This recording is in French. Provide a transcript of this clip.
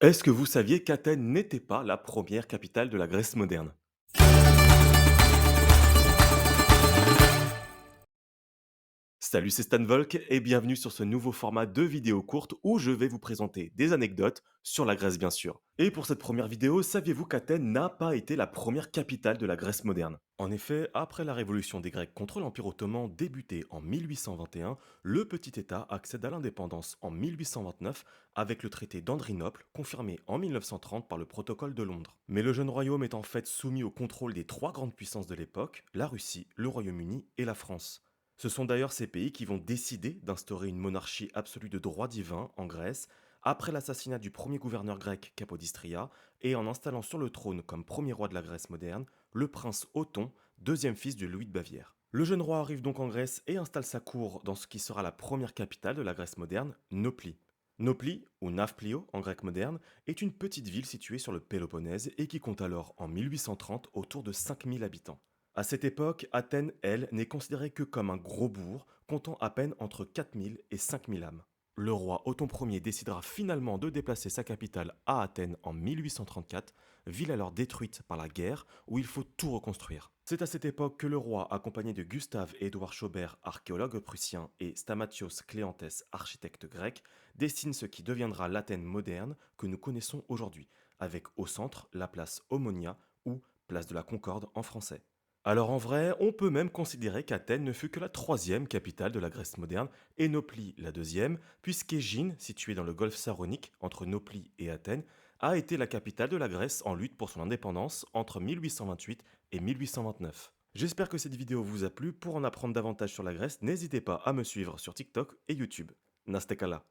Est-ce que vous saviez qu'Athènes n'était pas la première capitale de la Grèce moderne? Salut, c'est Stan Volk et bienvenue sur ce nouveau format de vidéo courte où je vais vous présenter des anecdotes sur la Grèce bien sûr. Et pour cette première vidéo, saviez-vous qu'Athènes n'a pas été la première capitale de la Grèce moderne? En effet, après la révolution des Grecs contre l'Empire ottoman débutée en 1821, le petit État accède à l'indépendance en 1829 avec le traité d'Andrinople confirmé en 1930 par le protocole de Londres. Mais le jeune royaume est en fait soumis au contrôle des trois grandes puissances de l'époque, la Russie, le Royaume-Uni et la France. Ce sont d'ailleurs ces pays qui vont décider d'instaurer une monarchie absolue de droit divin en Grèce, après l'assassinat du premier gouverneur grec Capodistria, et en installant sur le trône comme premier roi de la Grèce moderne, le prince Othon, deuxième fils de Louis de Bavière. Le jeune roi arrive donc en Grèce et installe sa cour dans ce qui sera la première capitale de la Grèce moderne, Nopli. Nopli, ou Nafplio en grec moderne, est une petite ville située sur le Péloponnèse et qui compte alors en 1830 autour de 5000 habitants. À cette époque, Athènes, elle, n'est considérée que comme un gros bourg, comptant à peine entre 4000 et 5000 âmes. Le roi Othon Ier décidera finalement de déplacer sa capitale à Athènes en 1834, ville alors détruite par la guerre où il faut tout reconstruire. C'est à cette époque que le roi, accompagné de Gustave et Édouard Schaubert, archéologue prussien, et Stamatios Cléantès, architecte grec, dessine ce qui deviendra l'Athènes moderne que nous connaissons aujourd'hui, avec au centre la place Omonia ou place de la Concorde en français. Alors en vrai, on peut même considérer qu'Athènes ne fut que la troisième capitale de la Grèce moderne et Nopli la deuxième, puisqu'Égine, située dans le golfe Saronique entre Nopli et Athènes, a été la capitale de la Grèce en lutte pour son indépendance entre 1828 et 1829. J'espère que cette vidéo vous a plu. Pour en apprendre davantage sur la Grèce, n'hésitez pas à me suivre sur TikTok et YouTube. Nastekala.